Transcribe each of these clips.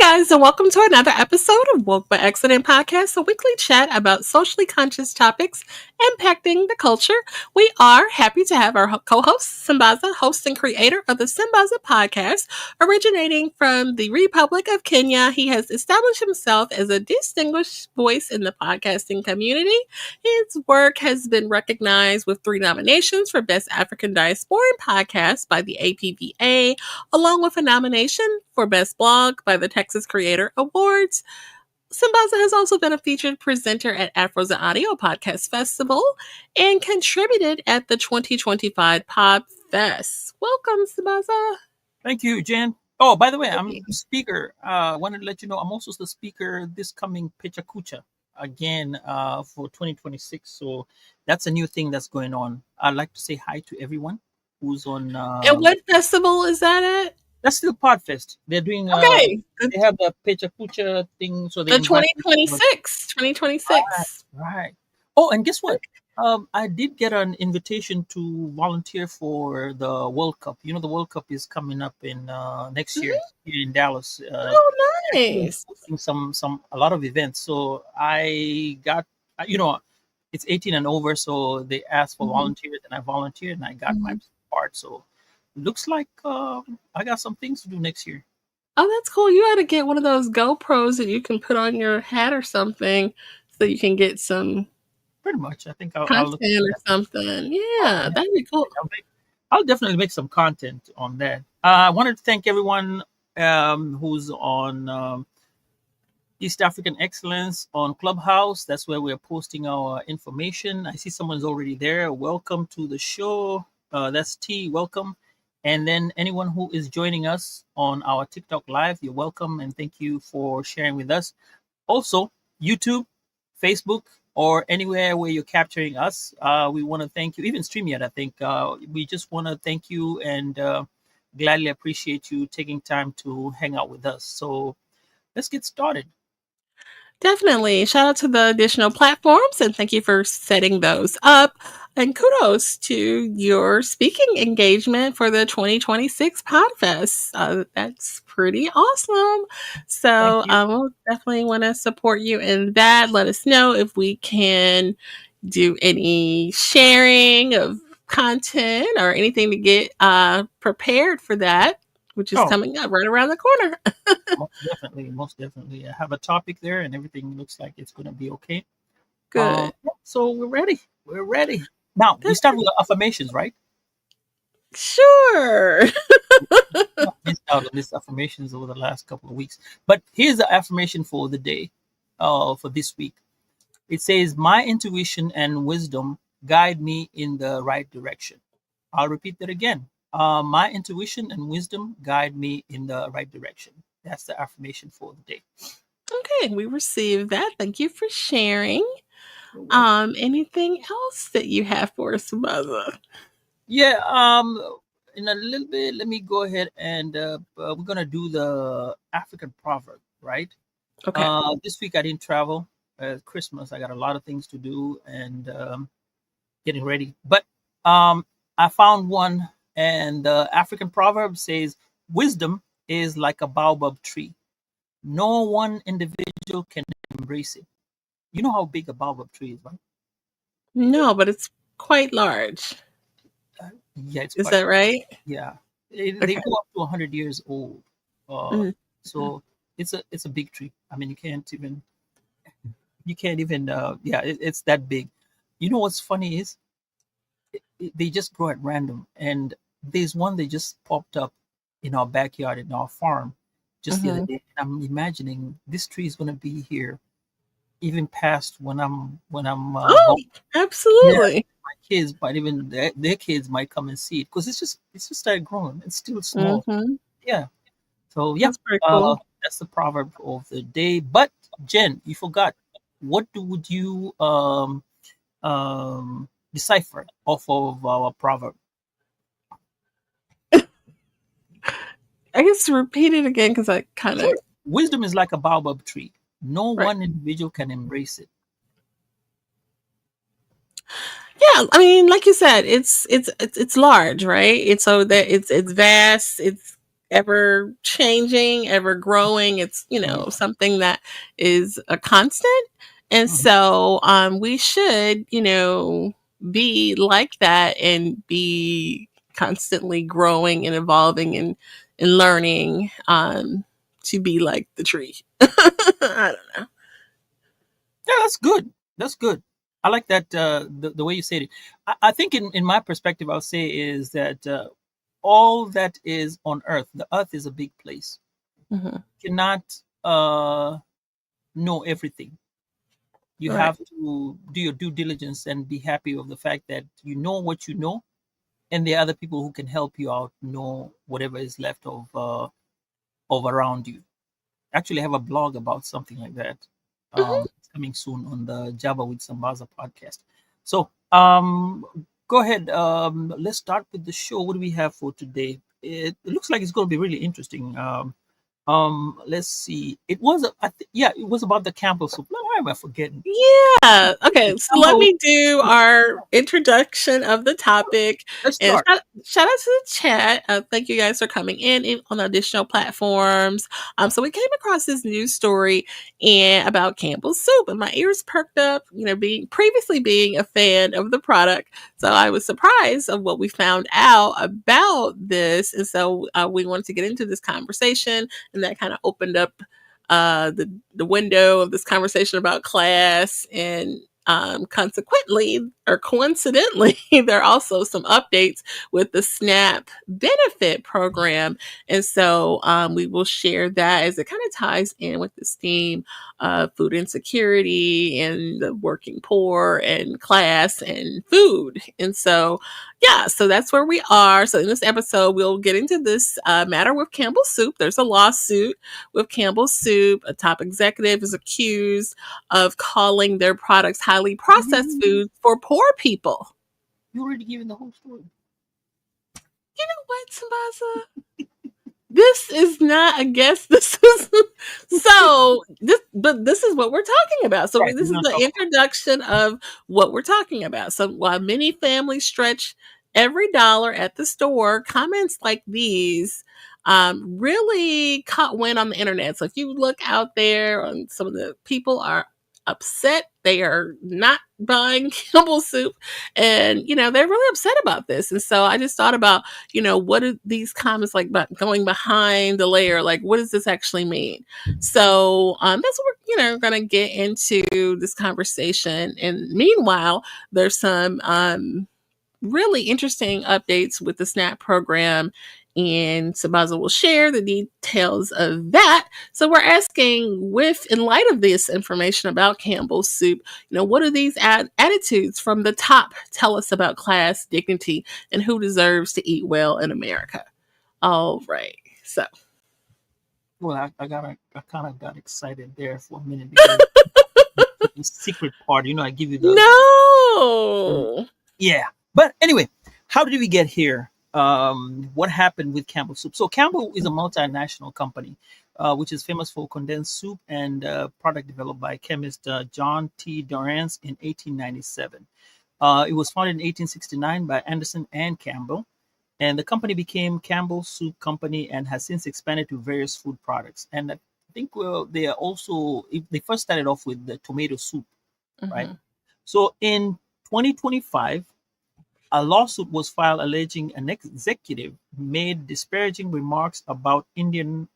guys, and welcome to another episode of Woke by Accident Podcast, a weekly chat about socially conscious topics impacting the culture. We are happy to have our co-host, Simbaza, host and creator of the Simbaza podcast. Originating from the Republic of Kenya, he has established himself as a distinguished voice in the podcasting community. His work has been recognized with 3 nominations for Best African Diasporan Podcast by the APVA, along with a nomination for Best Blog by the Texas Creator Awards. Simbaza has also been a featured presenter at Afros and Audio Podcast Festival and contributed at the 2025 Pod Fest. Welcome, Simbaza. Thank you, Jen. Oh, by the way, I'm the speaker. I wanted to let you know I'm also the speaker this coming Pechakucha again for 2026. So that's a new thing that's going on. I'd like to say hi to everyone who's on. And what festival is that at? That's still Podfest. They're doing. Okay. They have the Pechakucha thing, so they The invite 2026. 2026. Right. Oh, and guess what? I did get an invitation to volunteer for the World Cup. You know, the World Cup is coming up in next year here in Dallas. Oh, nice. Hosting a lot of events. So I got, it's 18 and over, so they asked for volunteers, and I volunteered, and I got my part. So looks like I got some things to do next year. Oh, that's cool. You ought to get one of those GoPros that you can put on your hat or something so you can get some Pretty much. I think I'll content look or something. Yeah, that'd be cool. I'll definitely make some content on that. I wanted to thank everyone who's on East African Excellence on Clubhouse. That's where we're posting our information. I see someone's already there. Welcome to the show. That's T. Welcome. And then anyone who is joining us on our TikTok Live, you're welcome. And thank you for sharing with us. Also, YouTube, Facebook, or anywhere where you're capturing us. We want to thank you. Even StreamYard, I think. We just want to thank you and gladly appreciate you taking time to hang out with us. So let's get started. Definitely. Shout out to the additional platforms and thank you for setting those up. And kudos to your speaking engagement for the 2026 Podfest. That's pretty awesome. So we'll definitely want to support you in that. Let us know if we can do any sharing of content or anything to get prepared for that, which is coming up right around the corner. Most definitely. I have a topic there, and everything looks like it's going to be okay. Good. So we're ready. We're ready. Now, we start with affirmations, right? Sure. I missed out on these affirmations over the last couple of weeks. But here's the affirmation for the day, for this week. It says, my intuition and wisdom guide me in the right direction. I'll repeat that again. My intuition and wisdom guide me in the right direction. That's the affirmation for the day. Okay, we received that. Thank you for sharing. Anything else that you have for us, Mother? Yeah, in a little bit, let me go ahead and we're gonna do the African proverb, right? Okay. This week I didn't travel. Christmas, I got a lot of things to do and getting ready. But I found one, and the African proverb says, wisdom is like a baobab tree. No one individual can embrace it. You know how big a baobab tree is, right? No, but it's quite large. Yeah, is that right? Yeah, they go up to 100 years old. So it's a big tree. I mean, you can't even. It's that big. You know what's funny is they just grow at random, and there's one that just popped up in our backyard in our farm just the other day. I'm imagining this tree is going to be here even past when I'm absolutely. Yeah, my kids might even their kids might come and see it because it's just started growing. It's still small. Yeah. So yeah, that's pretty cool. That's the proverb of the day. But Jen, you forgot. What would you decipher off of our proverb? I guess repeat it again because I kind of. Wisdom is like a baobab tree. No one individual can embrace it. Yeah, I mean, like you said, it's large, right? It's so that it's vast. ever changing, ever growing. It's, Mhm. something that is a constant. And Mhm. so we should, be like that and be constantly growing and evolving and learning to be like the tree. I don't know. Yeah, that's good. That's good. I like that the way you said it. I think in my perspective, I'll say is that all that is on Earth, the Earth is a big place. Hmm. You cannot know everything. You Right. have to do your due diligence and be happy with the fact that you know what you know, and there are other people who can help you out know whatever is left of around you. Actually, I have a blog about something like that. Hmm. It's coming soon on the Java with Sambaza podcast. So go ahead. Let's start with the show. What do we have for today? It looks like it's going to be really interesting. Let's see. It was yeah, it was about the Campbell soup. Why am I forgetting? Yeah. The Okay. So let Campbell me do soup. our introduction of the topic. Let's And start. shout out to the chat. Thank you guys for coming in on additional platforms. So we came across this news story and about Campbell's soup, and my ears perked up. Being previously being a fan of the product, so I was surprised of what we found out about this, and so we wanted to get into this conversation, and that kind of opened up the window of this conversation about class and consequently or coincidentally there are also some updates with the SNAP benefit program, and so we will share that as it kind of ties in with this theme of food insecurity and the working poor and class and food. And so yeah, so that's where we are. So in this episode we'll get into this matter with Campbell Soup. There's a lawsuit with Campbell Soup. A top executive is accused of calling their products highly processed You foods for poor people. you already given the whole story. You know what, Sambaza? This is not a guess. This is but this is what we're talking about. So Right. this We're is gonna the talk about. introduction of what we're talking about. So while many families stretch every dollar at the store, comments like these really caught wind on the internet. So if you look out there, on some of the people are upset. They are not buying Campbell soup, and they're really upset about this. And so I just thought about what are these comments like about going behind the layer? Like, what does this actually mean? So that's what we're going to get into this conversation. And meanwhile, there's some really interesting updates with the SNAP program. And Sabaza will share the details of that. So we're asking, with in light of this information about Campbell's soup, what do these attitudes from the top tell us about class, dignity, and who deserves to eat well in America? All right. So Well, I kind of got excited there for a minute because the secret part, I give you the no. yeah. But anyway, how did we get here? What happened with Campbell Soup? So Campbell is a multinational company, which is famous for condensed soup and product developed by chemist John T. Dorrance in 1897. It was founded in 1869 by Anderson and Campbell, and the company became Campbell Soup Company and has since expanded to various food products. And I think they are also they first started off with the tomato soup, right? Mhm. So in 2025, a lawsuit was filed alleging an executive made disparaging remarks about Indian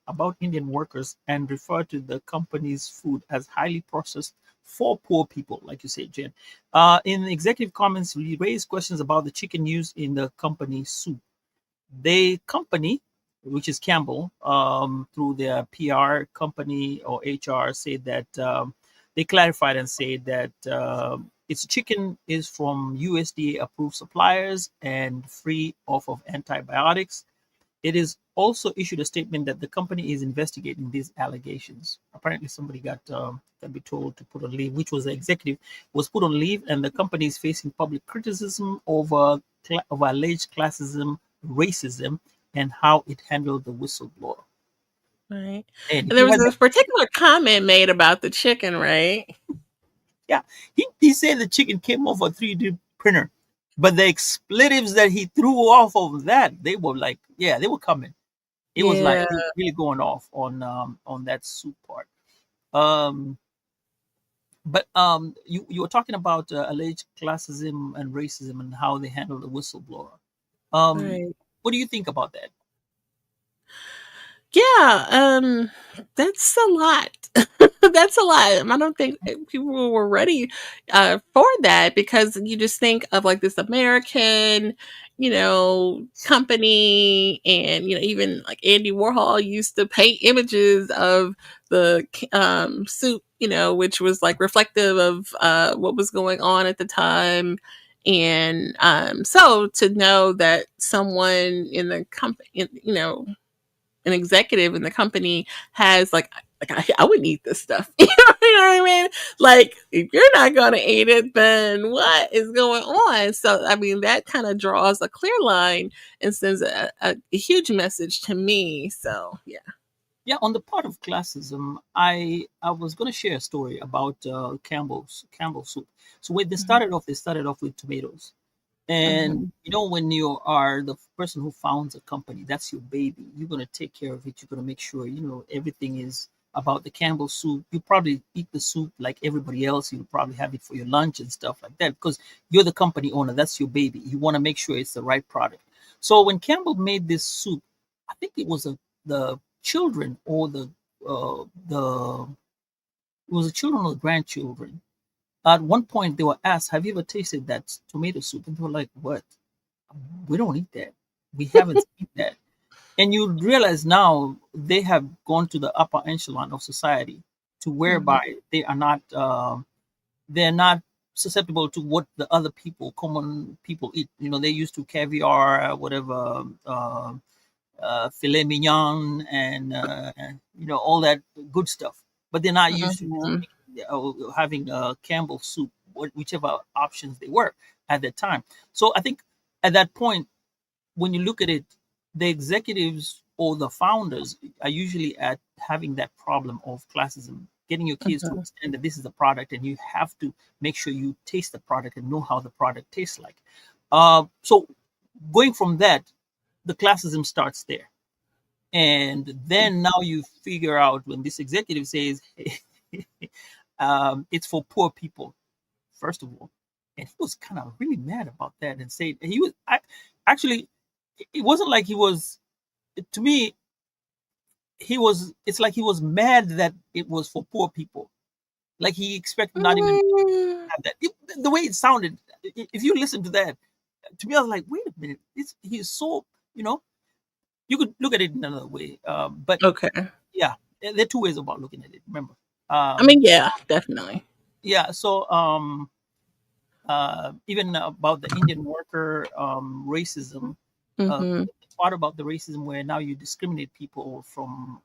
workers and referred to the company's food as highly processed for poor people, like you said, Jen. In the executive comments, we raised questions about the chicken used in the company's soup. The company, which is Campbell, through their PR company or HR, said that they clarified and said that its chicken is from USDA approved suppliers and free off of antibiotics. It is also issued a statement that the company is investigating these allegations. Apparently, somebody got be told to put on leave, which was the executive was put on leave, and the company is facing public criticism over alleged classism, racism, and how it handled the whistleblower. Right. And And there he was had, this particular comment made about the chicken, right? yeah, he said the chicken came off a 3D printer, but the expletives that he threw off of that, they were like, yeah, they were coming. It was like Yeah, he was really going off on that soup part. Um, but you were talking about alleged classism and racism and how they handle the whistleblower. Um, right. what do you think about that? Yeah, that's a lot. That's a lot. I don't think people were ready for that because you just think of like this American, company, and even like Andy Warhol used to paint images of the soup, which was like reflective of what was going on at the time. And so to know that someone in the company, an executive in the company has like I wouldn't eat this stuff. You know what I mean? Like if you're not gonna eat it, then what is going on? So I mean that kind of draws a clear line and sends a huge message to me. So yeah. Yeah, on the part of classism, I was going to share a story about Campbell soup. So when Hmm. they started off with tomatoes. And Hmm. when you are the person who founds a company, that's your baby. You're gonna take care of it. You're gonna make sure everything is about the Campbell soup. You probably eat the soup like everybody else. You'll probably have it for your lunch and stuff like that because you're the company owner. That's your baby. You want to make sure it's the right product. So when Campbell made this soup, I think it was the children or the it was the children or the grandchildren. At one point, they were asked, "Have you ever tasted that tomato soup?" And they were like, "What? We don't eat that. We haven't seen that." And you realize now they have gone to the upper echelon of society to Hmm. whereby they're not susceptible to what the other people, common people eat. They're used to caviar, whatever, filet mignon, and all that good stuff. But they're not used to just Hmm. having Campbell soup, whichever options they were at that time. So I think at that point, when you look at it, the executives or the founders are usually at having that problem of classism, getting your kids to Hmm. understand that this is a product and you have to make sure you taste the product and know how the product tastes like. So going from that, the classism starts there. And then now you figure out when this executive says, it's for poor people, first of all. And he was kind of really mad about that and said, actually, it wasn't like he was, to me, it's like he was mad that it was for poor people. Like he expected not even to Hmm. have that. The way it sounded, if you listen to that, to me, I was like, wait a minute, he's so, you know, you could look at it in another way. But Okay. yeah, there are two ways about looking at it, remember. I mean, Um, yeah, definitely. yeah, so even about the Indian worker racism, Hmm. the part about the racism where now you discriminate people from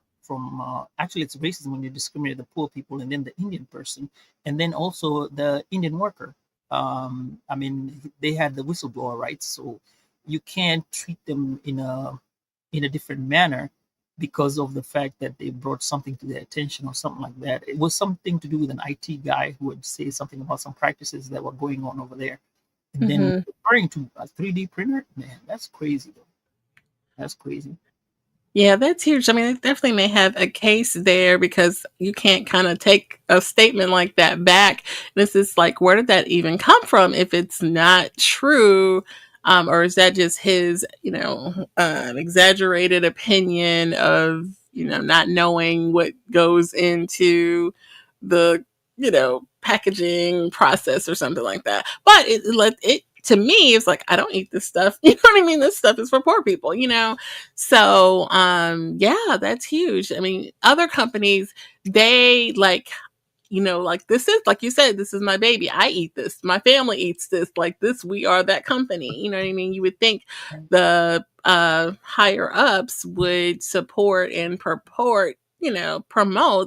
actually it's racism when you discriminate the poor people and then the Indian person and then also the Indian worker. I mean, they had the whistleblower rights, so you can't treat them in a different manner because of the fact that they brought something to their attention or something like that. It was something to do with an IT guy who would say something about some practices that were going on over there. And then Hmm. referring to a 3D printer, man, that's crazy though. That's crazy. Yeah, that's huge. I mean, it definitely may have a case there because you can't kind of take a statement like that back. This is like, where did that even come from if it's not true? Or is that just his, exaggerated opinion of, not knowing what goes into the, packaging process or something like that. But it to me, it's like, I don't eat this stuff. You know what I mean? This stuff is for poor people. So, yeah, that's huge. I mean, other companies, they like this is like you said, this is my baby. I eat this. My family eats this. Like this, we are that company. You know what I mean? You would think the higher ups would support and promote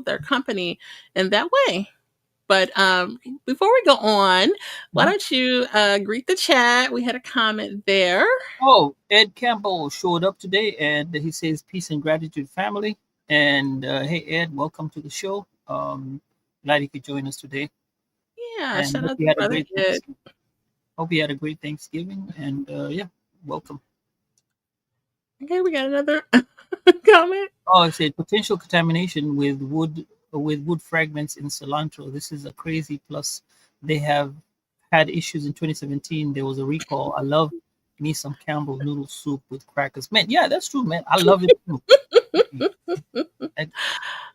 their company in that way. But before we go on, why Mhm. don't you greet the chat? We had a comment there. Oh, Ed Campbell showed up today and he says, "Peace and gratitude, family." And hey, Ed, welcome to the show. Glad you could join us today. Yeah, And shout hope out you to had a Brother great Ed. Hope you had a great Thanksgiving. And yeah, welcome. Okay, we got another comment. Oh, I said potential contamination with wood fragments in cilantro. This is a crazy. Plus, they have had issues in 2017. There was a recall. I love me some Campbell noodle soup with crackers. Man, yeah, that's true, man. I love it too. And,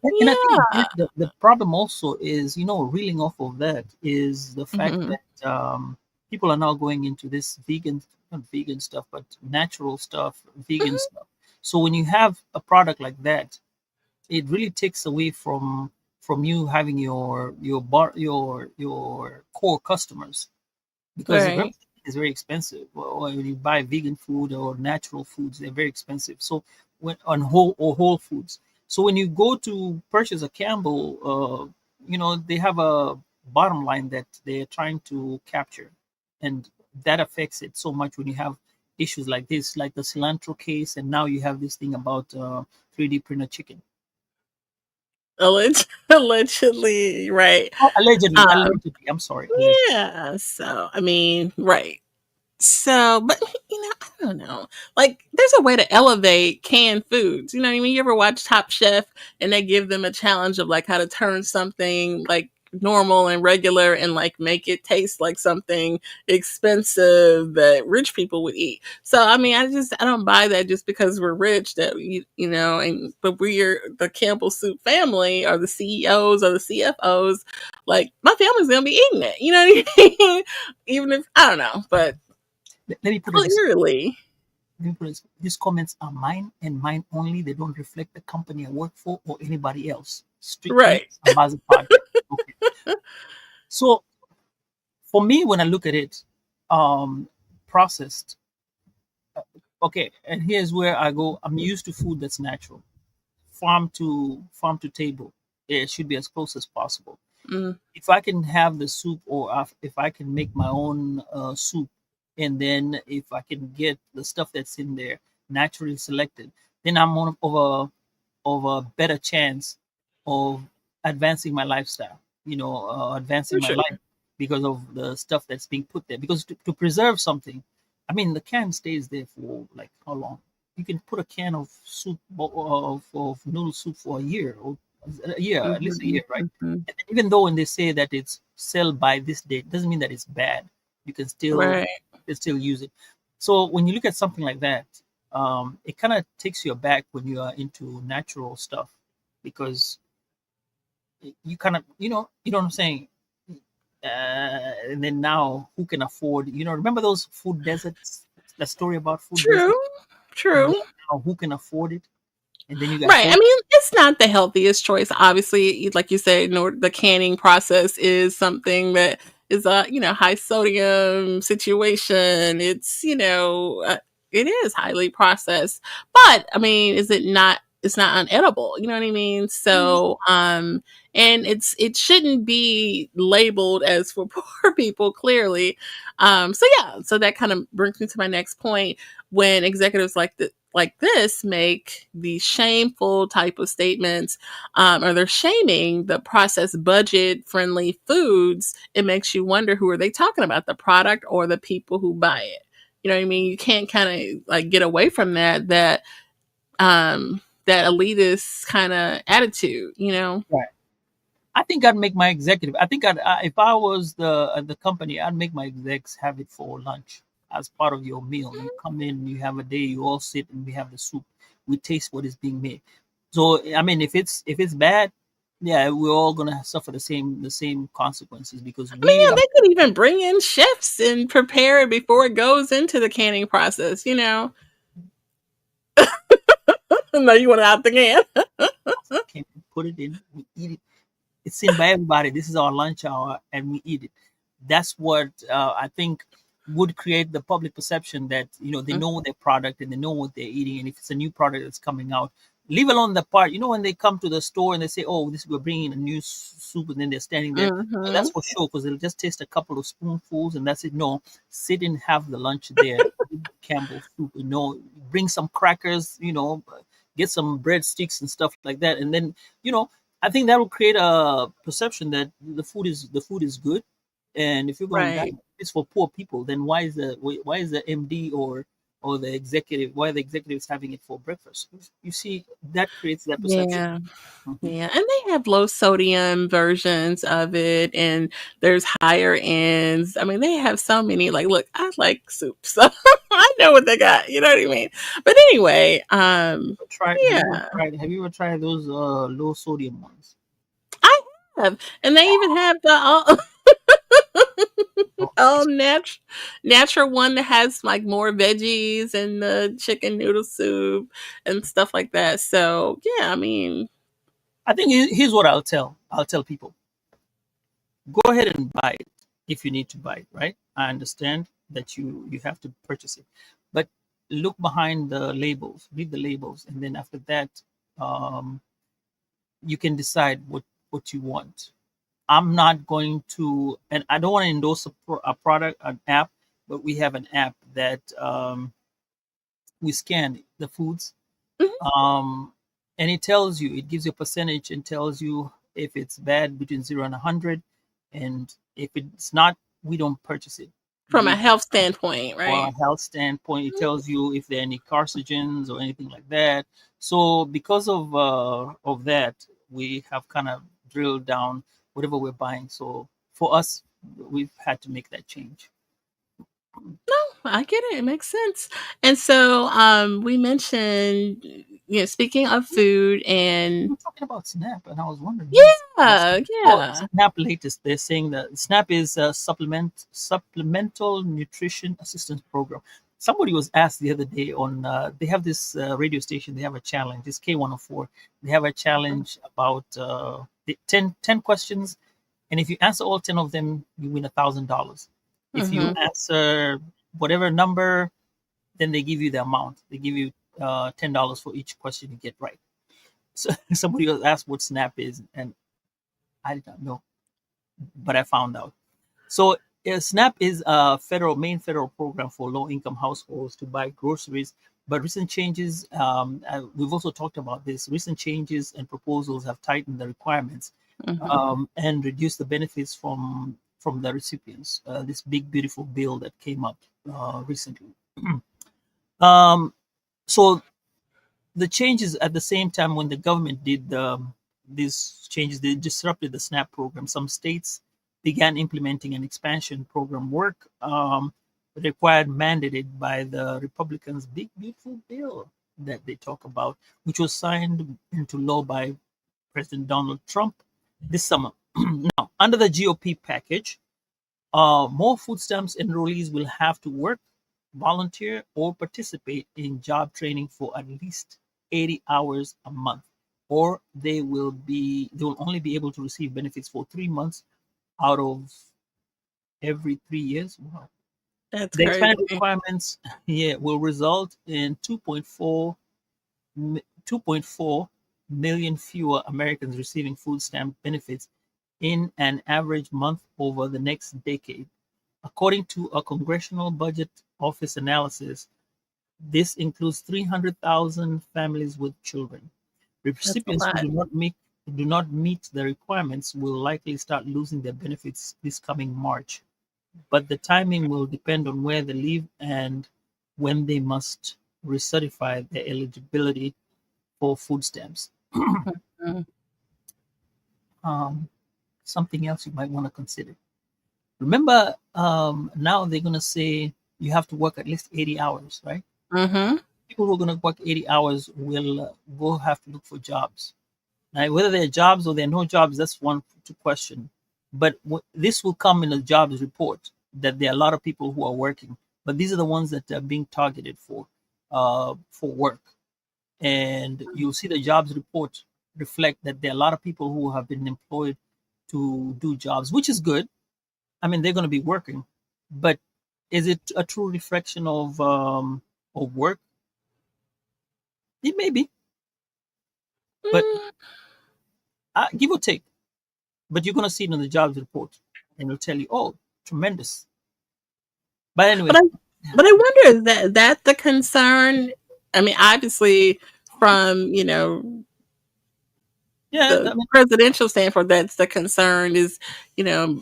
and I think Yeah. the problem also is, reeling off of that is the fact Mhm. that people are now going into this vegan, not vegan stuff, but natural stuff, vegan Mhm. stuff. So when you have a product like that, it really takes away from you having your core customers, because Right. everything is very expensive. Well, when you buy vegan food or natural foods, they're very expensive. So when on whole foods, so when you go to purchase a Campbell, they have a bottom line that they're trying to capture, and that affects it so much when you have issues like this, like the cilantro case, and now you have this thing about 3D printer chicken. Allegedly, right. Oh, allegedly, Um, allegedly. I'm sorry, allegedly. yeah. So, I mean, right. So, but I don't know. Like, there's a way to elevate canned foods. You know what I mean? You ever watch Top Chef and they give them a challenge of like how to turn something like normal and regular and like make it taste like something expensive that rich people would eat. So, I mean, I don't buy that just because we're rich that and but we're the Campbell Soup family or the CEOs or the CFOs. Like, my family's gonna be eating it. You know what I mean? Even if I don't know, but Let me put it this. clearly. Let me put it this. These comments are mine and mine only. They don't reflect the company I work for or anybody else. Strictly Right. Ambaza podcast. Okay. So for me, when I look at it, processed. Okay, and here's where I go. I'm used to food that's natural, farm to table. It should be as close as possible. Mm, If I can have the soup, or if I can make my own soup, and then if I can get the stuff that's in there naturally selected, then I'm on of a better chance of advancing my lifestyle, advancing for my sure. life, because of the stuff that's being put there. Because to preserve something, I mean, the can stays there for like how long? You can put a can of soup, of noodle soup for a year, at least a Mhm, year, right? mhm. And even though when they say that it's sell by this date, doesn't mean that it's bad. You can Right. still use it. So when you look at something like that, it kind of takes you aback when you are into natural stuff, because you kind of you know what I'm saying. And then now, who can afford? Remember those food deserts? The story about food True. deserts, and then True. now who can afford it? And then you got Right. I those. mean, it's not the healthiest choice. Obviously, like you said, the canning process is something that is a high sodium situation. It is highly processed, but I mean, is it not? It's not unedible. You know what I mean? So, and it shouldn't be labeled as for poor people. Clearly, so yeah. So that kind of brings me to my next point when executives like this make these shameful type of statements, or they're shaming the processed budget friendly foods, it makes you wonder, who are they talking about, the product or the people who buy it? You know what I mean? You can't kind of like get away from that elitist kind of attitude. Right. I think I'd make my executive. I think if I was the company, I'd make my execs have it for lunch as part of your meal. You come in, you have a day, you all sit, and we have the soup. We taste what is being made. So I mean, if it's bad, yeah, we're all gonna suffer the same consequences, because I mean, we yeah, are. they could even bring in chefs and prepare it before it goes into the canning process. No, you want it out the can. Can put it in, we eat it. It's seen by everybody. This is our lunch hour, and we eat it. That's what I think would create the public perception that they know their product and they know what they're eating. And if it's a new product that's coming out, leave alone the part. When they come to the store and they say, "Oh, this we're bringing a new soup," and then they're standing there. No, Mm-hmm. that's for sure, because they'll just taste a couple of spoonfuls and that's it. No, sit and have the lunch there. Campbell soup. Bring some crackers. Get some breadsticks and stuff like that, and then you know I think that will create a perception that the food is good. And if you're going to, that Right. it's for poor people, then why is the MD or or the executive, why the executive is having it for breakfast. You see, that creates that perception. Yeah. Mhm. Yeah, and they have low sodium versions of it, and there's higher ends. I mean, they have so many. Like, look, I like soup, so I know what they got. You know what I mean? But anyway, yeah, Have you ever tried those low sodium ones? I have, and they even have the Oh, all natural one that has like more veggies and the chicken noodle soup and stuff like that. So yeah, I mean, I think here's what I'll tell people: go ahead and buy it if you need to buy it. Right? I understand that you have to purchase it, but look behind the labels, read the labels, and then after that, um, you can decide what you want. I'm not going to, and I don't want to endorse a product, an app, but we have an app that we scan the foods, mhm, um, and it tells you, it gives you a percentage and tells you if it's bad between 0 and 100, and if it's not, we don't purchase it. from a We, health standpoint, for right? a health standpoint, it tells you if there are any carcinogens or anything like that. So because of that, we have kind of drilled down whatever we're buying. So for us, we've had to make that change. No, I get it. It makes sense. And so, we mentioned, speaking of food and We're talking about SNAP, and I was wondering what's yeah, well, yeah. SNAP latest. They're saying that SNAP is a supplemental nutrition assistance program. Somebody was asked the other day on. They have this radio station. They have a challenge. It's K104. They have a challenge about the 10 questions, and if you answer all 10 of them, you win $1,000. If you Mhm. answer whatever number, then they give you the amount. They give you $10 for each question you get right. So somebody was asked what SNAP is, and I did not know, but I found out. So SNAP is a main federal program for low-income households to buy groceries. But recent changes, we've also talked about this. Recent changes and proposals have tightened the requirements Mhm. and reduced the benefits from the recipients. This big beautiful bill that came up recently. um, so the changes at the same time when the government did these changes, they disrupted the SNAP program. Some states began implementing an expansion program work required mandated by the Republicans' big beautiful bill that they talk about, which was signed into law by President Donald Trump this summer. Now, under the GOP package, more food stamps enrollees will have to work, volunteer, or participate in job training for at least 80 hours a month, or they will only be able to receive benefits for 3 months out of every 3 years. Wow. That's The crazy. expanded requirements here will result in 2.4 million fewer Americans receiving food stamp benefits in an average month over the next decade. According to a Congressional Budget Office analysis, this includes 300,000 families with children. That's a Recipients who lot. do not meet the requirements will likely start losing their benefits this coming March, but the timing will depend on where they live and when they must recertify their eligibility for food stamps. Mhm. Um, Something else you might want to consider. Remember, now they're going to say you have to work at least 80 hours, right? Mhm. People who are going to work 80 hours will go have to look for jobs. Now, whether they're jobs or they're no jobs, that's one to question. But this will come in a jobs report that there are a lot of people who are working, but these are the ones that are being targeted for work. And you'll see the jobs report reflect that there are a lot of people who have been employed to do jobs, which is good. I mean, they're going to be working, but is it a true reflection of work? It may be, but Mm. give or take. But you're going to see it in the jobs report, and it'll tell you, oh, tremendous. But But anyway, I but I wonder, is that the concern? I mean, obviously, from yeah, the I mean, presidential standpoint, that's the concern is,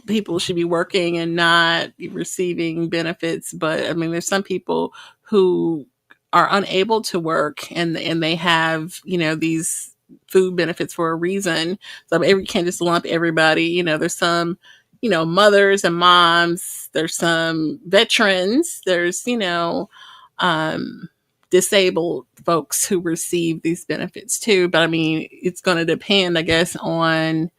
people should be working and not receiving benefits. But I mean, there's some people who are unable to work, and they have, these food benefits for a reason. So you can't just lump everybody. There's some, mothers and moms. There's some veterans. There's, um, disabled folks who receive these benefits too. But I mean, it's going to depend, I guess, on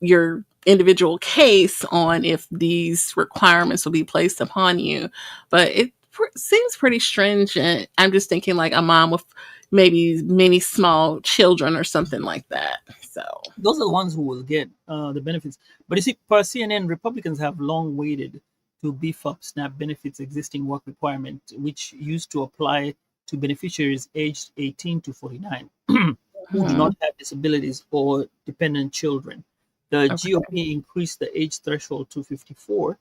your individual case on if these requirements will be placed upon you. But it seems pretty stringent. I'm just thinking like a mom with maybe many small children or something like that. So those are the ones who will get the benefits. But you see, per CNN, Republicans have long waited to beef up SNAP benefits existing work requirement, which used to apply to beneficiaries aged 18 to 49 who do not have disabilities or dependent children. The GOP increased the age threshold to 54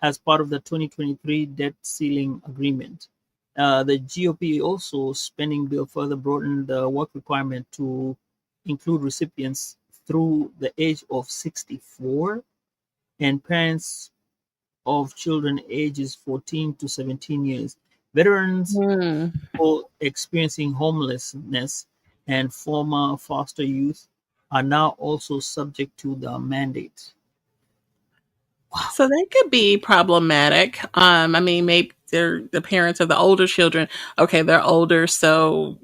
as part of the 2023 debt ceiling agreement. The GOP also spending bill further broadened the work requirement to include recipients through the age of 64 and parents of children ages 14 to 17 years. Veterans people experiencing homelessness and former foster youth are now also subject to the mandate. Wow. So that could be problematic. I mean, maybe they're the parents of the older children. Okay, they're older, so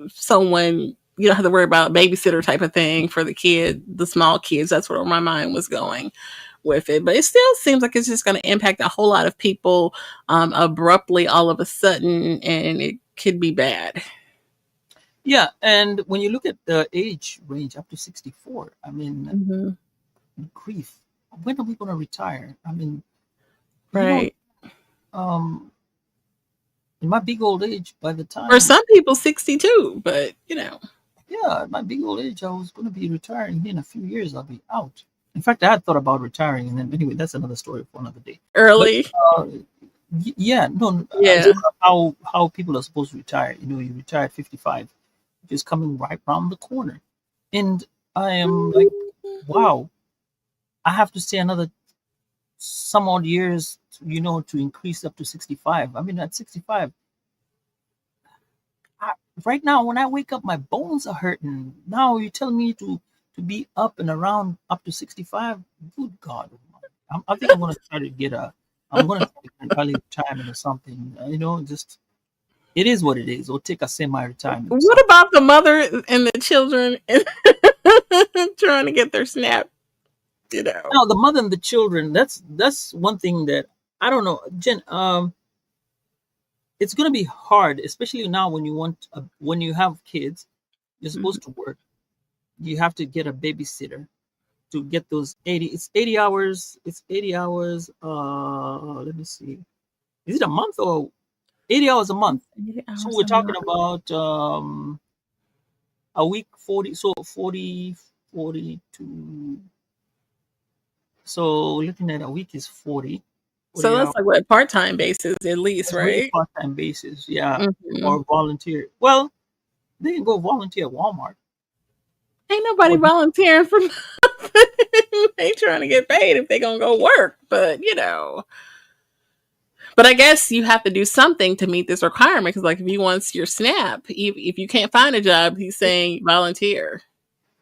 someone, you don't have to worry about babysitter type of thing for the small kids. That's where my mind was going with it. But it still seems like it's just going to impact a whole lot of people abruptly all of a sudden, and it could be bad. Yeah, and when you look at the age range up to 64, I mean, grief. When are we going to retire? I mean, right. In my big old age, by the time for some people 62, but yeah, at my big old age, I was going to be retiring. In a few years, I'll be out. In fact, I had thought about retiring, and then anyway, that's another story for another day. Early. But, yeah, no, yeah. How people are supposed to retire. You retire at 55, which is coming right around the corner, and I am like, wow, I have to stay another some odd years, to increase up to 65. I mean, at 65, right now, when I wake up, my bones are hurting. Now you tell me to be up and around up to 65. Good God, I think I'm going to try to get I'm going to take an early retirement or something. Just it is what it is. Or take a semi-retirement. What about the mother and the children trying to get their SNAP? Now the mother and the children. That's one thing that I don't know, Jen. It's going to be hard, especially now when you have kids. You're supposed to work. You have to get a babysitter to get those 80. It's 80 hours. It's 80 hours. Let me see. Is it a month or 80 hours a month? So we're talking about a week 40. So 42. So looking at a week is 40. So that's like what, part-time basis at least, right? Part-time basis, yeah, or volunteer. Well, they can go volunteer at Walmart. Ain't nobody volunteering for nothing. They trying to get paid if they gonna go work, but But I guess you have to do something to meet this requirement because, like, if you want your SNAP, if you can't find a job, he's saying volunteer.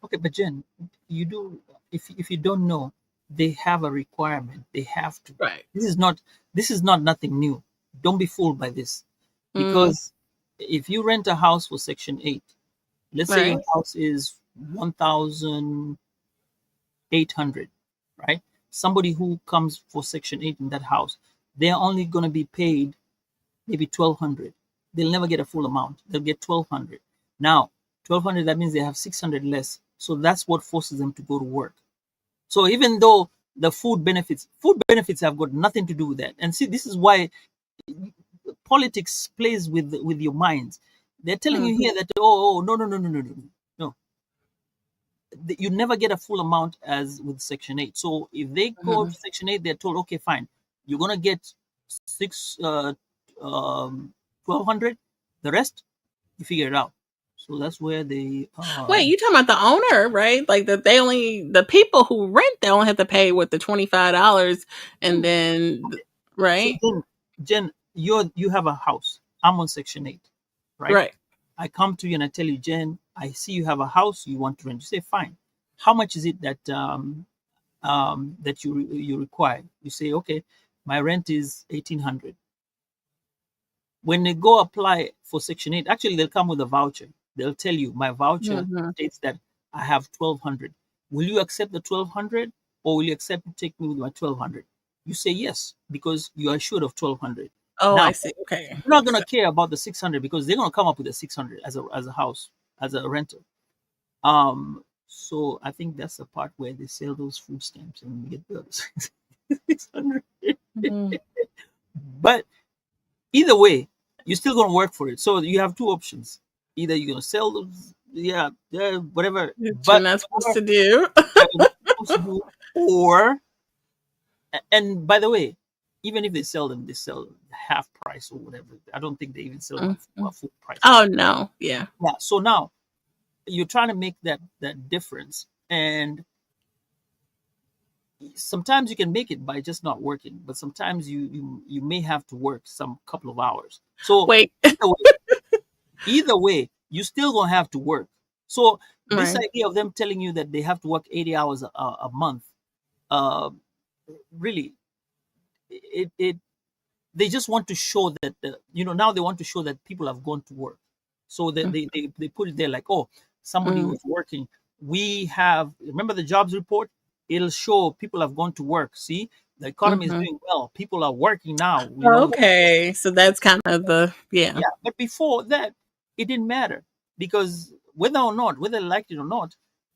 Okay, but Jen, you do. If you don't know, they have a requirement. They have to. Right. This is not nothing new. Don't be fooled by this, because if you rent a house for Section 8, let's say your house is 1,800, right? Somebody who comes for Section 8 in that house, they're only going to be paid maybe 1,200. They'll never get a full amount. They'll get 1,200. Now, 1,200, that means they have 600 less. So that's what forces them to go to work. So even though the food benefits have got nothing to do with that. And see, this is why politics plays with your minds. They're telling you here that, no. You never get a full amount as with Section 8. So if they go to Section 8, they're told, okay, fine, you're going to get 1,200. The rest, you figure it out. So that's where they. Wait, you talking about the owner, right? Like that the people who rent, they only have to pay with the $25, and then right. So Jen, you have a house. I'm on Section 8, right? Right. I come to you and I tell you, Jen, I see you have a house you want to rent. You say, fine. How much is it that that you require? You say, okay, my rent is 1,800. When they go apply for Section 8, actually they'll come with a voucher. They'll tell you, my voucher Mm-hmm. states that I have 1,200. Will you accept the 1,200, or will you accept to take me with my 1,200? You say yes, because you are assured of 1,200. Oh, Now I see. Okay. you're not gonna care about the 600, because they're gonna come up with a 600 as a house, as a rental. So I think that's the part where they sell those food stamps and you get the 600. Mm-hmm. But either way, you're still gonna work for it. So you have two options: either you're gonna sell those, yeah, whatever, That you're but not supposed to do. you're not supposed to do, or and by the way, even if they sell them, they sell half price or whatever. I don't think they even sell them Mhm. at full price. Oh no. Yeah. Yeah. So now you're trying to make that difference, and sometimes you can make it by just not working, but sometimes you may have to work some couple of hours. So Wait. either way, you still gonna have to work. So this Right. idea of them telling you that they have to work 80 hours a month, uh, really, it they just want to show that now they want to show that people have gone to work. So that they put it there like, oh, somebody Mm-hmm. who's working. We have, remember the jobs report, it'll show people have gone to work. See, the economy is Mm-hmm. doing well, people are working now, Okay. So that's kind of the yeah. yeah. But before that, it didn't matter, because whether they liked it or not,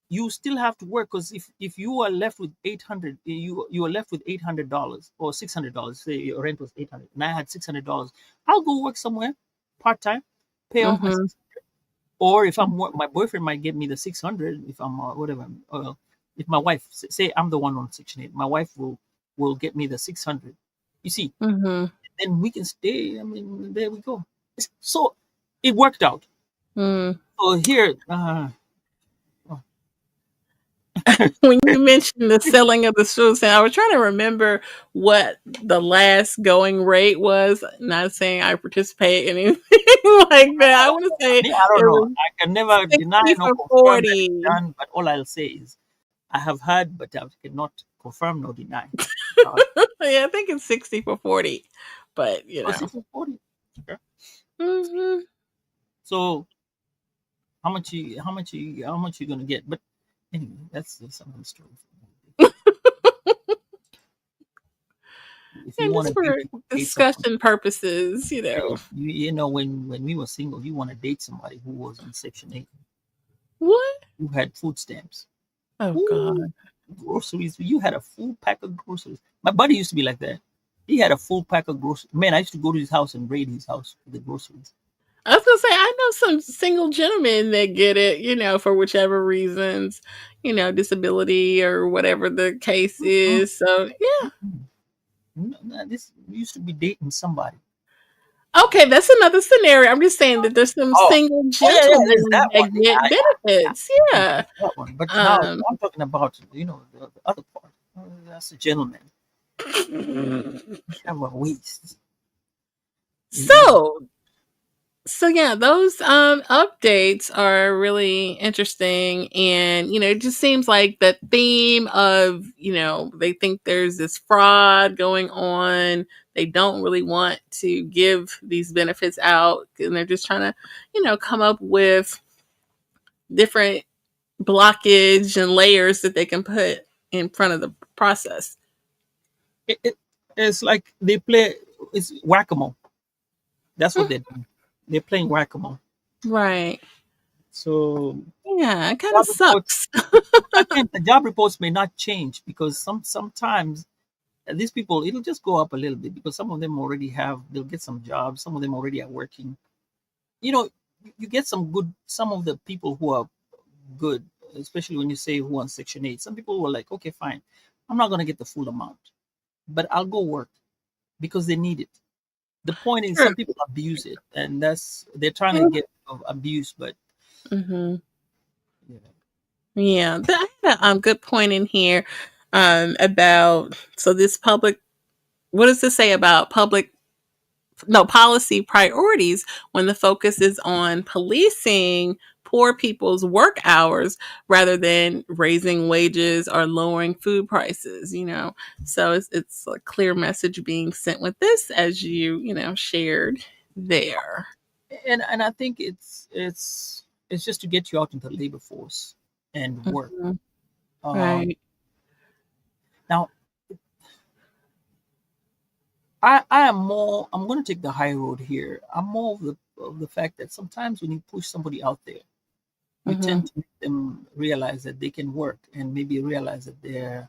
you still have to work. Because if you are left with 800, you are left with $800 or $600. Say your rent was 800, and I had $600. I'll go work somewhere part time, pay off my Mm-hmm. 600. Or if my boyfriend might give me the 600. If I'm whatever, if my wife, say I'm the one on Section 8, my wife will get me the 600. You see, Mm-hmm. then we can stay. I mean, there we go. So it worked out. Mm. So here, When you mentioned the selling of the shoes, and I was trying to remember what the last going rate was. Not saying I participate in anything like that. I want to say me, I don't it know. was I can never deny 60 nor for confirm that 40. it's done. But all I'll say is I have heard, but I cannot confirm nor deny. Uh, Yeah, I think it's 60 for 40. But oh, 60 40. Okay. hmm So how much you gonna get? But anyway, that's another story. If you and want just to for date someone, discussion purposes, when we were single, you want to date somebody who was in Section 8, What? who had food stamps. Oh Ooh, God. groceries. You had a full pack of groceries. My buddy used to be like that. He had a full pack of groceries. Man, I used to go to his house and raid his house for the groceries. I was gonna say I know some single gentlemen that get it, for whichever reasons, disability or whatever the case Mm-mm, is. So yeah. mm-mm. No, this used to be dating somebody. Okay, that's another scenario. I'm just saying that there's some Oh, single yeah. There's gentlemen that that one. Yeah, get benefits. I Yeah. get that one. But now Um I'm talking about the other part. That's a gentleman. You have a waist. You- so So yeah, those updates are really interesting, and it just seems like the theme of, they think there's this fraud going on. They don't really want to give these benefits out, and they're just trying to, come up with different blockage and layers that they can put in front of the process. it, it- it's like they play. It's whack-a-mole. That's what Mm, they're doing. They're playing whack-a-mole. right. So Yeah, it kind of job reports, sucks. again, the job reports may not change, because sometimes these people, it'll just go up a little bit, because some of them already they'll get some jobs. Some of them already are working. You know, you get some of the people who are good, especially when you say who on Section 8. Some people were like, okay, fine, I'm not gonna get the full amount, but I'll go work because they need it. The point is, True. some people abuse it, and they're trying to get abuse, but Mm-hmm. yeah. Yeah, I had a good point in here about, so this public, what does this say about public no policy priorities when the focus is on policing poor people's work hours rather than raising wages or lowering food prices, so it's a clear message being sent with this, as shared there. And I think it's just to get you out into the labor force and work. Mhm. Um, Right. Now, I'm going to take the high road here. I'm more of the fact that sometimes when you push somebody out there, you Hmm. tend to make them realize that they can work and maybe realize that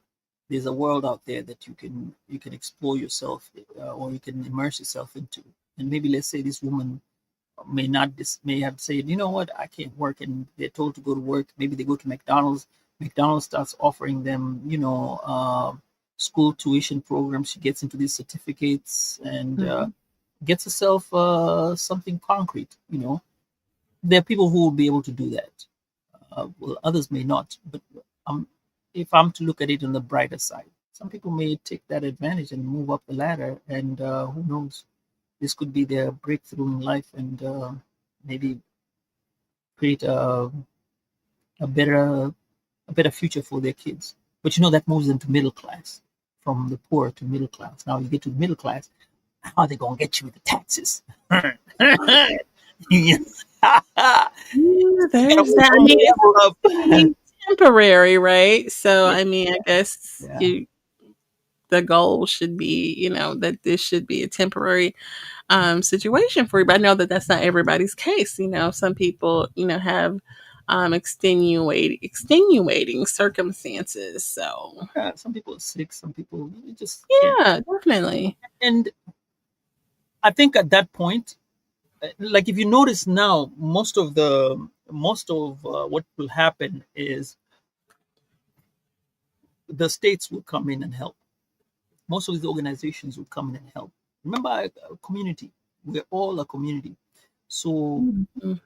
there's a world out there that you can explore yourself, or you can immerse yourself into. And maybe let's say this woman may have said, you know what, I can't work, and they're told to go to work. Maybe they go to McDonald's. McDonald's starts offering them, school tuition programs. She gets into these certificates and Hmm. gets herself something concrete. There are people who will be able to do that. Well, others may not. But um, if I'm to look at it on the brighter side, some people may take that advantage and move up the ladder, and who knows, this could be their breakthrough in life, and maybe create a better a better future for their kids. But that moves them to middle class, from the poor to middle class. Now you get to middle class, how are they gonna get you with the taxes? You Yeah, gotta there's move that. I on mean, the it's level up. only temporary, right? So, Yeah, I mean, I guess yeah, the goal should be, that this should be a temporary situation for you. But I know that that's not everybody's case. Some people, have extenuating circumstances. So, yeah. Some people are sick. Some people just can't. yeah, definitely. And I think at that point, like if you notice now, most of what will happen is the states will come in and help. Most of these organizations will come in and help. Remember, a community. We're all a community. So Mhm.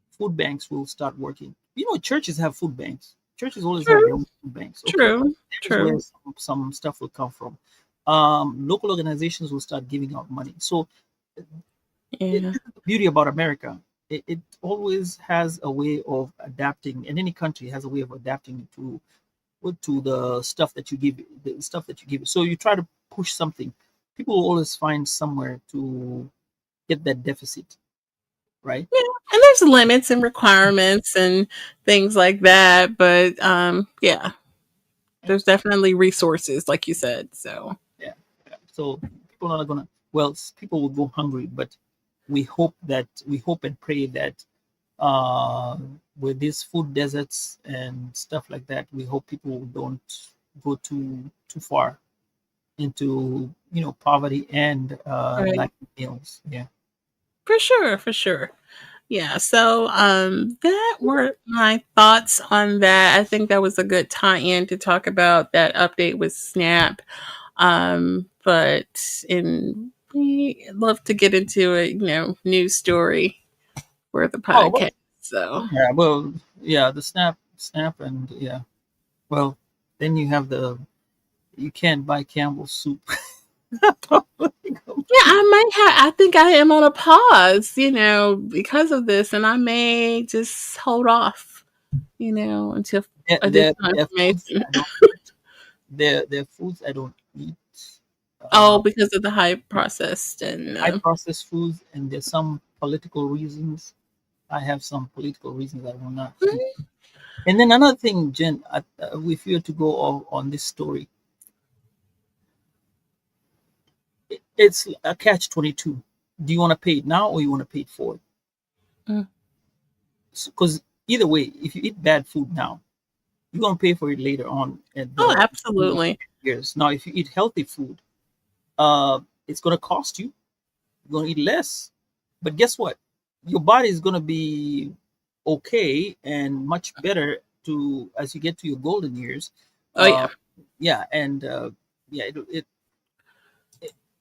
food banks will start working. Churches have food banks. Churches always have their True, own food banks. Okay, true, there's where true. some stuff will come from. Local organizations will start giving out money. So Yeah. this is the beauty about America. It always has a way of adapting, and any country has a way of adapting to the stuff that you give, the stuff that you give. So you try to push something, people will always find somewhere to get that deficit, right? Yeah, and there's limits and requirements and things like that, but yeah, Yeah, there's definitely resources, like you said. So yeah, yeah. So people are not gonna. Well, people will go hungry, but we hope and pray that with these food deserts and stuff like that, we hope people don't go too far into poverty and right, lack of meals. Yeah. for sure, for sure. Yeah, so that were my thoughts on that. I think that was a good tie-in to talk about that update with Snap. But in we love to get into a news story for the Oh well, podcast. So yeah. Well, yeah. The snap, and yeah. Well, then you have you can't buy Campbell's soup. yeah, I might have. I think I am on a pause, because of this, and I may just hold off, until There additional are foods information. I don't eat. There are foods I don't eat. Oh, Uh, because of the high processed and high processed foods, and there's some political reasons. I have some political reasons I will not eat. And then another thing, Jen, if you were to go on this story, it's a catch-22. Do you want to pay it now or you want to pay it forward? mm. Because either way, if you eat bad food now, you're gonna pay for it later on at Oh, the absolutely. years. Now, if you eat healthy food, it's gonna cost you. You're gonna eat less, but guess what? Your body is gonna be okay and much better to as you get to your golden years. Oh Uh, yeah. yeah, and yeah,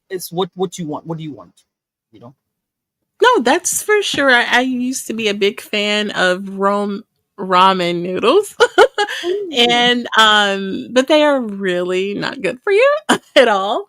it's what you want. What do you want? You know. No, that's for sure. I used to be a big fan of ramen noodles. Ooh. And but they are really not good for you at all.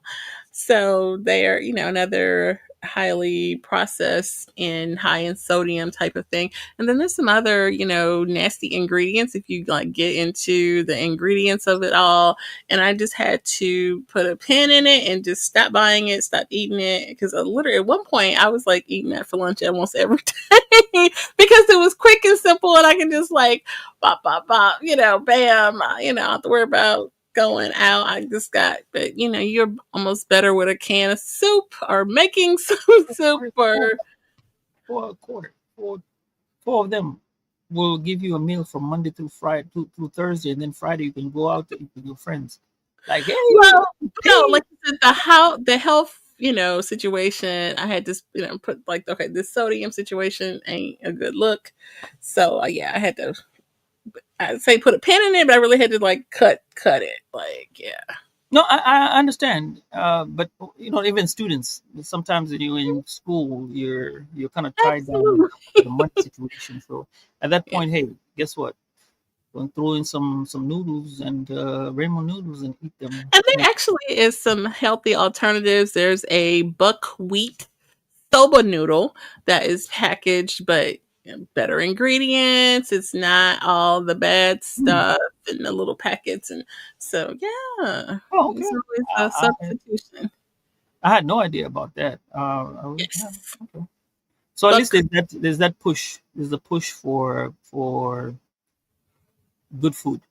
So they are, another highly processed and high in sodium type of thing. And then there's some other, nasty ingredients if you like get into the ingredients of it all. And I just had to put a pin in it and just stop buying it, stop eating it. Because literally at one point I was like eating that for lunch almost every day because it was quick and simple and I can just like bop, bop, bop, bam, I don't have to worry about going out. I just got, but you're almost better with a can of soup or making some soup four, or four a quarter. Four of them will give you a meal from Monday through Friday through Thursday, and then Friday you can go out to eat with your friends. Like, hey, well, no, pay. like you said, the health, situation. I had this, put like, okay, this sodium situation ain't a good look. So yeah, I had to. I'd say put a pin in it, but I really had to like cut it. Like, yeah, No, I understand, but even students sometimes when you're in school, you're kind of tied down with absolutely. the money situation. So at that Yeah. point, hey, guess what? Go and throw in some noodles and ramen noodles and eat them. And there actually is some healthy alternatives. There's a buckwheat soba noodle that is packaged, but better ingredients. It's not all the bad Hmm. stuff in the little packets, and so yeah, Oh, it's okay. always a I substitution. I had no idea about that. Yeah, Yes, okay. So at least buck. there's that push. There's a push for good food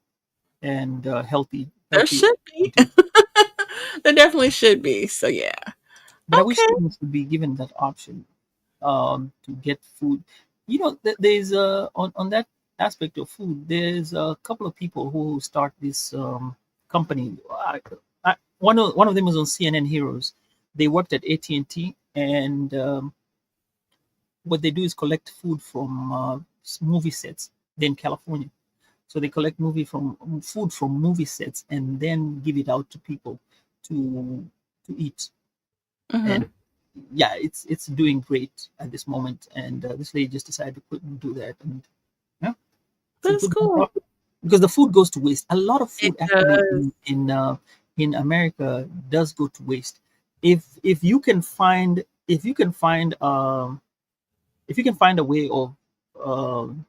and healthy There healthy should be. alternatives. There definitely should be. So yeah. But I wish Okay. students would be given that option to get food. There's on that aspect of food. There's a couple of people who start this company. One of them was on CNN Heroes. They worked at AT&T, and what they do is collect food from movie sets. Then California, so they collect movie from food from movie sets and then give it out to people to eat. Hmm. And yeah, it's doing great at this moment. And this lady just decided to quit and do that. And yeah, it's a That's good cool. profit because the food goes to waste. A lot of It food actually does. in America does go to waste. If you can find if you can find if you can find a way of um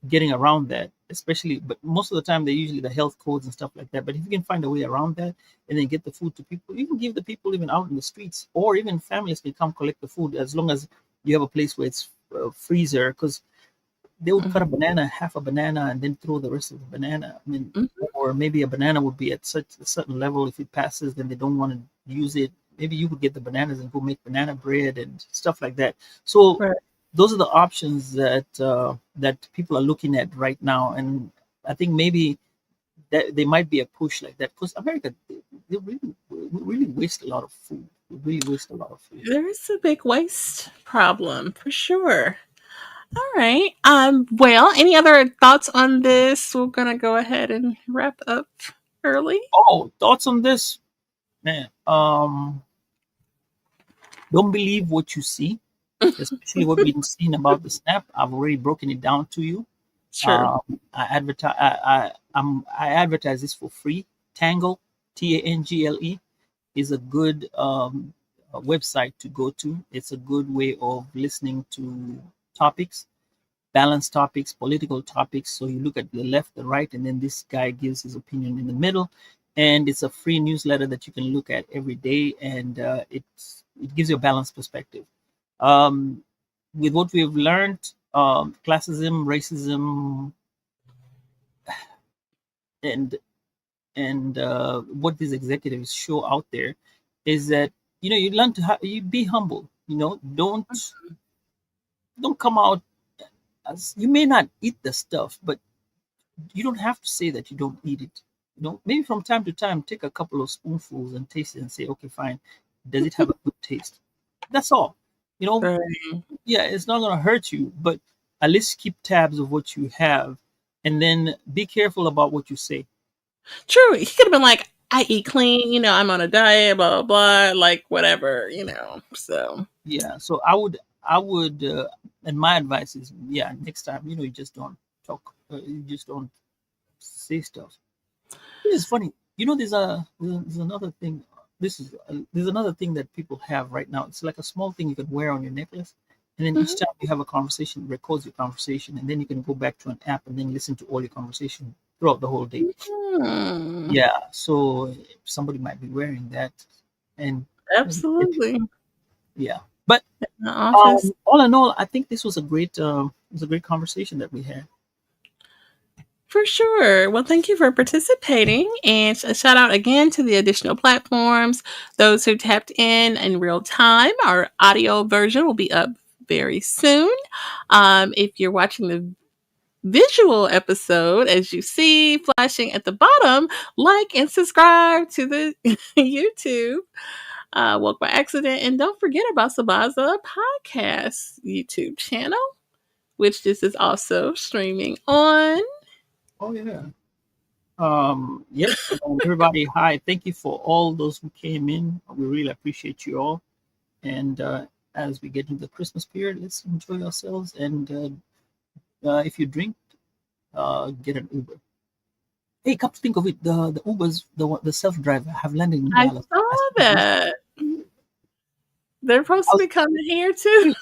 getting around that, especially, but most of the time they're usually the health codes and stuff like that. But if you can find a way around that and then get the food to people, you can give the people even out in the streets, or even families can come collect the food as long as you have a place where it's freezer. Because they would cut a Mhm. banana, half a banana, and then throw the rest of the banana. I mean, Mhm. or maybe a banana would be at such a certain level. If it passes, then they don't want to use it. Maybe you could get the bananas and go make banana bread and stuff like that. So Right. those are the options that people are looking at right now, and I think maybe that there might be a push like that because America, they really we really waste a lot of food. We really waste a lot of food. There is a big waste problem for sure. All right. Well, any other thoughts on this? We're gonna go ahead and wrap up early. Oh, thoughts on this, man? Don't believe what you see, especially what we've seen about the snap. I've already broken it down to you. True. I advertise this for free. Tangle, Tangle, is a good website to go to. It's a good way of listening to topics, balanced topics, political topics. So you look at the left, the right, and then this guy gives his opinion in the middle. And it's a free newsletter that you can look at every day, and it gives you a balanced perspective. Um, with what we've learned, classism, racism, and what these executives show out there is that you learn to you be humble. Don't come out as you may not eat the stuff, but you don't have to say that you don't eat it. Maybe from time to time, take a couple of spoonfuls and taste it and say, okay, fine, does it have a good taste? That's all. You know, Right. yeah, it's not gonna hurt you, but at least keep tabs of what you have, and then be careful about what you say. True. He could have been like, I eat clean, I'm on a diet, blah blah blah, like whatever, So Yeah, so I would, and my advice is, yeah, next time, you just don't talk, you just don't say stuff. Which is funny. There's another thing. there's another thing that people have right now. It's like a small thing you can wear on your necklace, and then each Mhm. time you have a conversation, it records your conversation, and then you can go back to an app and then listen to all your conversation throughout the whole day. Hmm. Yeah, so somebody might be wearing that, and Absolutely. yeah. But In the office. all in all, I think this was a great conversation that we had. For sure. Well, thank you for participating. And a shout out again to the additional platforms, those who tapped in real time. Our audio version will be up very soon. If you're watching the visual episode, as you see flashing at the bottom, like and subscribe to the YouTube. Woke by Accident. And don't forget about Sabaza Podcast YouTube channel, which this is also streaming on. Oh yeah. Yep. Everybody, hi. Thank you for all those who came in. We really appreciate you all. And as we get into the Christmas period, let's enjoy ourselves. And if you drink, get an Uber. Hey, come to think of it, the Ubers, the self driver, have landed in I Dallas. saw I saw it recently. that. They're supposed I to was, be coming here too.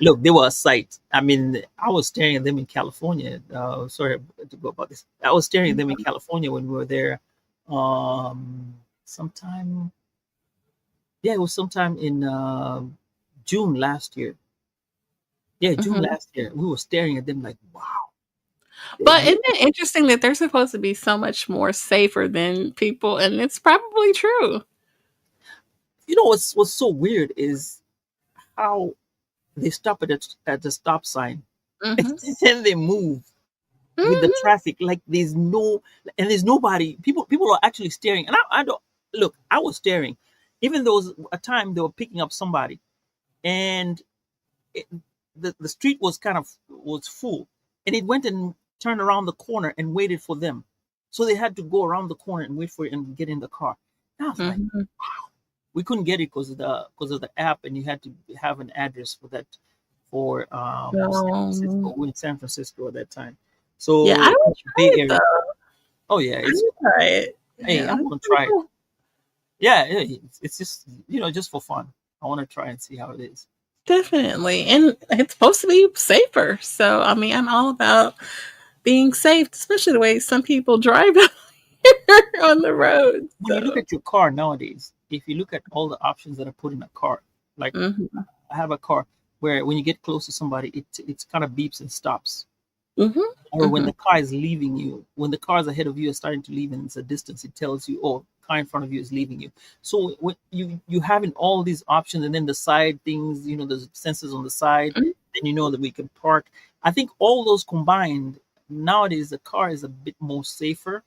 look, they were a sight. I mean, I was staring at them in California. Sorry to go about this. I was staring at them in California when we were there. Sometime, yeah, it was sometime in June last year. Yeah, June Mhm. last year. We were staring at them like, wow. But They, isn't it interesting that they're supposed to be so much more safer than people? And it's probably true. you know what's so weird is how they stop at the stop sign Hmm. and they move with the Hmm. traffic like there's nobody. People are actually staring, and I don't look. I was staring, even though was a time they were picking up somebody, and it, the street was kind of was full, and it went and turned around the corner and waited for them, so they had to go around the corner and wait for it and get in the car. And I was like, Hmm. we couldn't get it because of the app, and you had to have an address for that for San Francisco. Um, We're in San Francisco at that time, yeah, I so would try Bay it Area. though. Oh yeah, I it's would try it. hey, Yeah, I'm that's gonna pretty try it. cool. Yeah, it's just just for fun. I want to try and see how it is. Definitely. And it's supposed to be safer. So, I mean, I'm all about being safe, especially the way some people drive on the road. When you look So, at your car nowadays, if you look at all the options that are put in a car, like hmm. I have a car where when you get close to somebody, it kind of beeps and stops. Hmm. Or when Hmm. the car is leaving you, when the cars ahead of you are starting to leave and it's a distance, it tells you, oh, car in front of you is leaving you. So when you having all these options, and then the side things, the sensors on the side, then you know that we can park. I think all those combined, nowadays the car is a bit more safer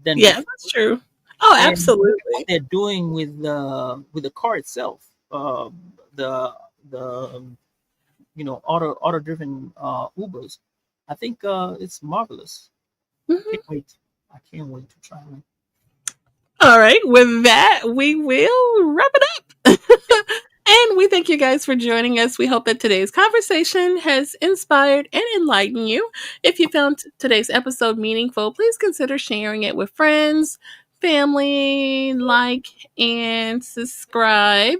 than Yeah, before. that's true. Oh, And look at what absolutely. they're doing with the car itself. The auto driven Ubers. I think it's marvelous. I Hmm. can't wait. I can't wait to try one. All right. With that, we will wrap it up. And we thank you guys for joining us. We hope that today's conversation has inspired and enlightened you. If you found today's episode meaningful, please consider sharing it with friends, family, like, and subscribe.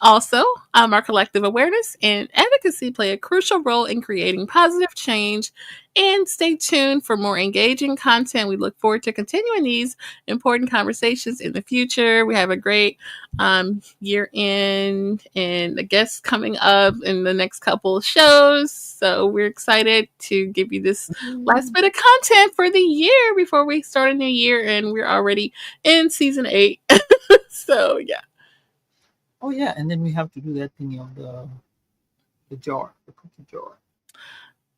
Also, our collective awareness and advocacy play a crucial role in creating positive change. And stay tuned for more engaging content. We look forward to continuing these important conversations in the future. We have a great year end and the guests coming up in the next couple of shows. So we're excited to give you this last bit of content for the year before we start a new year. And we're already in season 8. So, yeah. Oh yeah, and then we have to do that thing of the jar, the cookie jar.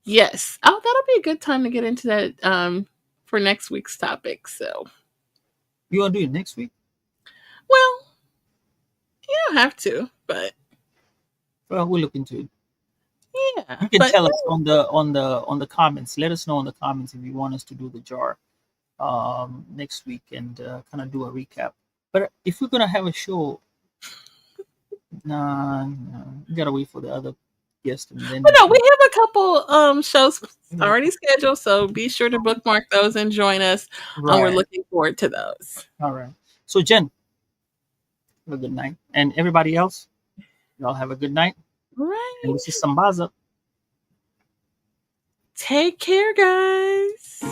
Yes. Oh, that'll be a good time to get into that for next week's topic. So, You want to do it next week? well, you don't have to, but Well, we'll look into it. yeah. You can But tell us on the comments. Let us know in the comments if you want us to do the jar next week and kind of do a recap. But if we're gonna have a show, nah, you gotta wait for the other guest and then but we no, we can. have a couple shows Yeah. already scheduled, so be sure to bookmark those and join us. We're Right. looking forward to those. All right. So Jen. Have a good night. And everybody else, y'all have a good night. And Right. this is Sambaza. Take care, guys.